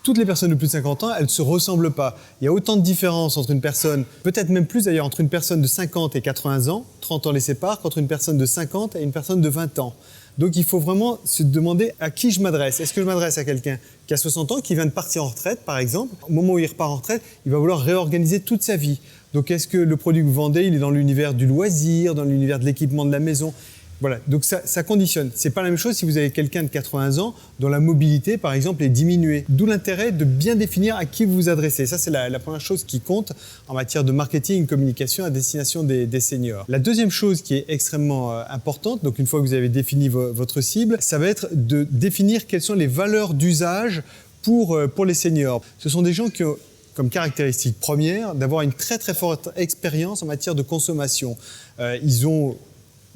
Toutes les personnes de plus de 50 ans, elles ne se ressemblent pas. Il y a autant de différences entre une personne, peut-être même plus d'ailleurs, entre une personne de 50 et 80 ans, 30 ans les séparent, qu'entre une personne de 50 et une personne de 20 ans. Donc il faut vraiment se demander à qui je m'adresse. Est-ce que je m'adresse à quelqu'un qui a 60 ans, qui vient de partir en retraite par exemple? Au moment où il repart en retraite, il va vouloir réorganiser toute sa vie. Donc est-ce que le produit que vous vendez, il est dans l'univers du loisir, dans l'univers de l'équipement de la maison? Voilà, donc ça conditionne. C'est pas la même chose si vous avez quelqu'un de 80 ans dont la mobilité, par exemple, est diminuée. D'où l'intérêt de bien définir à qui vous vous adressez. Ça, c'est la première chose qui compte en matière de marketing et communication à destination des seniors. La deuxième chose qui est extrêmement importante, donc une fois que vous avez défini votre cible, ça va être de définir quelles sont les valeurs d'usage pour les seniors. Ce sont des gens qui ont comme caractéristique première d'avoir une très très forte expérience en matière de consommation. Ils ont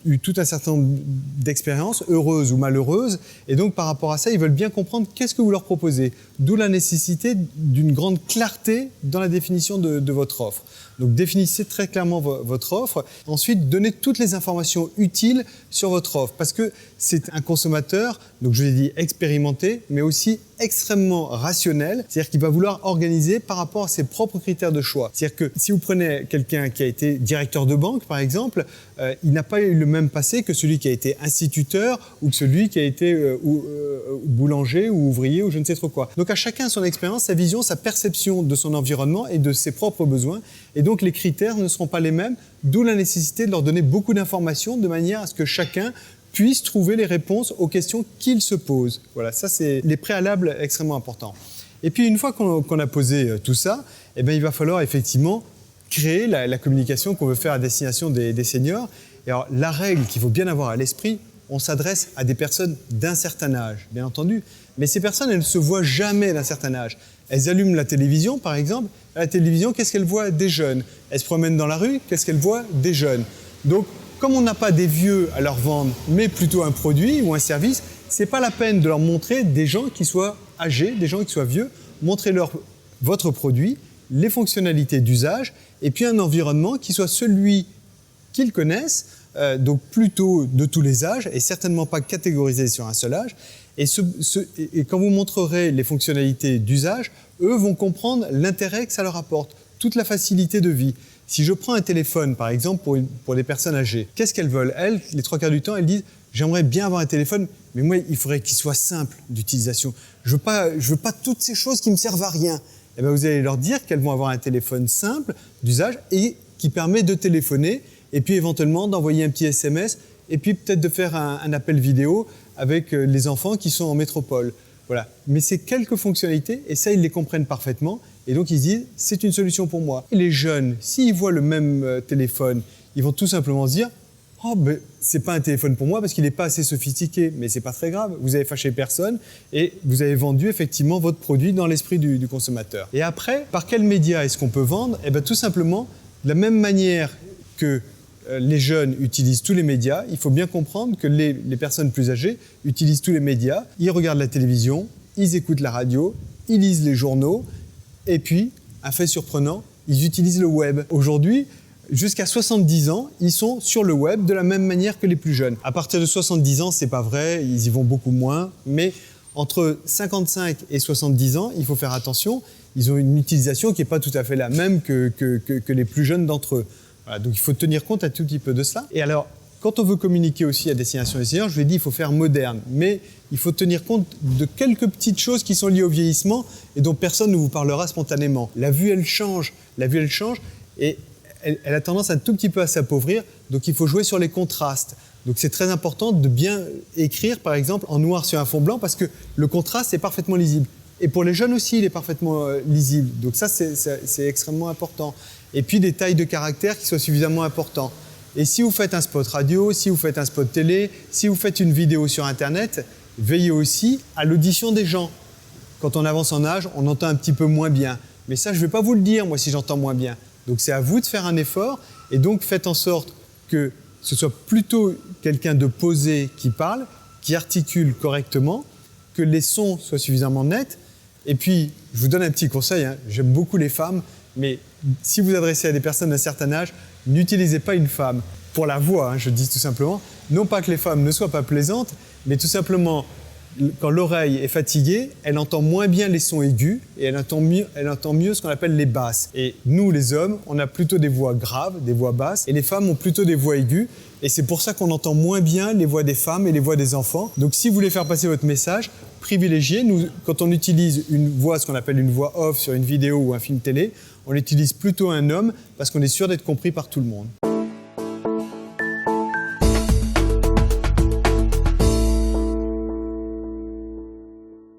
eu tout un certain nombre d'expériences, heureuses ou malheureuses, et donc par rapport à ça, ils veulent bien comprendre qu'est-ce que vous leur proposez. D'où la nécessité d'une grande clarté dans la définition de votre offre. Donc définissez très clairement votre offre. Ensuite, donnez toutes les informations utiles sur votre offre, parce que c'est un consommateur, donc je l'ai dit expérimenté, mais aussi extrêmement rationnel, c'est-à-dire qu'il va vouloir organiser par rapport à ses propres critères de choix. C'est-à-dire que si vous prenez quelqu'un qui a été directeur de banque, par exemple, il n'a pas eu le même passé que celui qui a été instituteur ou que celui qui a été boulanger ou ouvrier ou je ne sais trop quoi. Donc à chacun son expérience, sa vision, sa perception de son environnement et de ses propres besoins. Et donc les critères ne seront pas les mêmes, d'où la nécessité de leur donner beaucoup d'informations de manière à ce que chacun puisse trouver les réponses aux questions qu'il se pose. Voilà, ça c'est les préalables extrêmement importants. Et puis une fois qu'on a posé tout ça, eh bien, il va falloir effectivement créer la communication qu'on veut faire à destination des seniors. Et alors la règle qu'il faut bien avoir à l'esprit, on s'adresse à des personnes d'un certain âge, bien entendu, mais ces personnes, elles ne se voient jamais d'un certain âge. Elles allument la télévision, par exemple. À la télévision, qu'est-ce qu'elles voient? Des jeunes. Elles se promènent dans la rue, qu'est-ce qu'elles voient? Des jeunes. Donc, comme on n'a pas des vieux à leur vendre, mais plutôt un produit ou un service, c'est pas la peine de leur montrer des gens qui soient âgés, des gens qui soient vieux. Montrez-leur votre produit, les fonctionnalités d'usage, et puis un environnement qui soit celui qu'ils connaissent, donc plutôt de tous les âges, et certainement pas catégorisé sur un seul âge. Et quand vous montrerez les fonctionnalités d'usage, eux vont comprendre l'intérêt que ça leur apporte, toute la facilité de vie. Si je prends un téléphone, par exemple, pour des personnes âgées, qu'est-ce qu'elles veulent? Elles, les 3/4 du temps, elles disent « J'aimerais bien avoir un téléphone, mais moi, il faudrait qu'il soit simple d'utilisation. Je veux pas toutes ces choses qui me servent à rien. » Eh bien, vous allez leur dire qu'elles vont avoir un téléphone simple d'usage et qui permet de téléphoner et puis éventuellement d'envoyer un petit SMS et puis peut-être de faire un appel vidéo avec les enfants qui sont en métropole. Voilà. Mais c'est quelques fonctionnalités et ça, ils les comprennent parfaitement. Et donc, ils se disent, c'est une solution pour moi. Et les jeunes, s'ils voient le même téléphone, ils vont tout simplement se dire, oh, ben, c'est pas un téléphone pour moi parce qu'il n'est pas assez sophistiqué. Mais c'est pas très grave. Vous avez fâché personne et vous avez vendu effectivement votre produit dans l'esprit du consommateur. Et après, par quels médias est-ce qu'on peut vendre? Eh bien, tout simplement, de la même manière que les jeunes utilisent tous les médias, il faut bien comprendre que les personnes plus âgées utilisent tous les médias. Ils regardent la télévision, ils écoutent la radio, ils lisent les journaux, et puis, un fait surprenant, ils utilisent le web. Aujourd'hui, jusqu'à 70 ans, ils sont sur le web de la même manière que les plus jeunes. À partir de 70 ans, c'est pas vrai, ils y vont beaucoup moins, mais entre 55 et 70 ans, il faut faire attention, ils ont une utilisation qui n'est pas tout à fait la même que les plus jeunes d'entre eux. Voilà, donc il faut tenir compte un tout petit peu de cela. Et alors, quand on veut communiquer aussi à destination des seniors, je vous l'ai dit, il faut faire moderne, mais il faut tenir compte de quelques petites choses qui sont liées au vieillissement et dont personne ne vous parlera spontanément. La vue, elle change et elle a tendance un tout petit peu à s'appauvrir, donc il faut jouer sur les contrastes. Donc c'est très important de bien écrire, par exemple, en noir sur un fond blanc, parce que le contraste est parfaitement lisible. Et pour les jeunes aussi, il est parfaitement lisible. Donc ça, c'est extrêmement important. Et puis des tailles de caractères qui soient suffisamment importantes. Et si vous faites un spot radio, si vous faites un spot télé, si vous faites une vidéo sur Internet, veillez aussi à l'audition des gens. Quand on avance en âge, on entend un petit peu moins bien. Mais ça, je ne vais pas vous le dire, moi, si j'entends moins bien. Donc c'est à vous de faire un effort. Et donc faites en sorte que ce soit plutôt quelqu'un de posé qui parle, qui articule correctement, que les sons soient suffisamment nets. Et puis, je vous donne un petit conseil, hein, j'aime beaucoup les femmes, mais si vous adressez à des personnes d'un certain âge, n'utilisez pas une femme pour la voix, hein, je dis tout simplement. Non pas que les femmes ne soient pas plaisantes, mais tout simplement, quand l'oreille est fatiguée, elle entend moins bien les sons aigus et elle entend mieux ce qu'on appelle les basses. Et nous, les hommes, on a plutôt des voix graves, des voix basses, et les femmes ont plutôt des voix aiguës. Et c'est pour ça qu'on entend moins bien les voix des femmes et les voix des enfants. Donc si vous voulez faire passer votre message, privilégiez. Nous, quand on utilise une voix, ce qu'on appelle une voix off sur une vidéo ou un film télé, on utilise plutôt un homme parce qu'on est sûr d'être compris par tout le monde.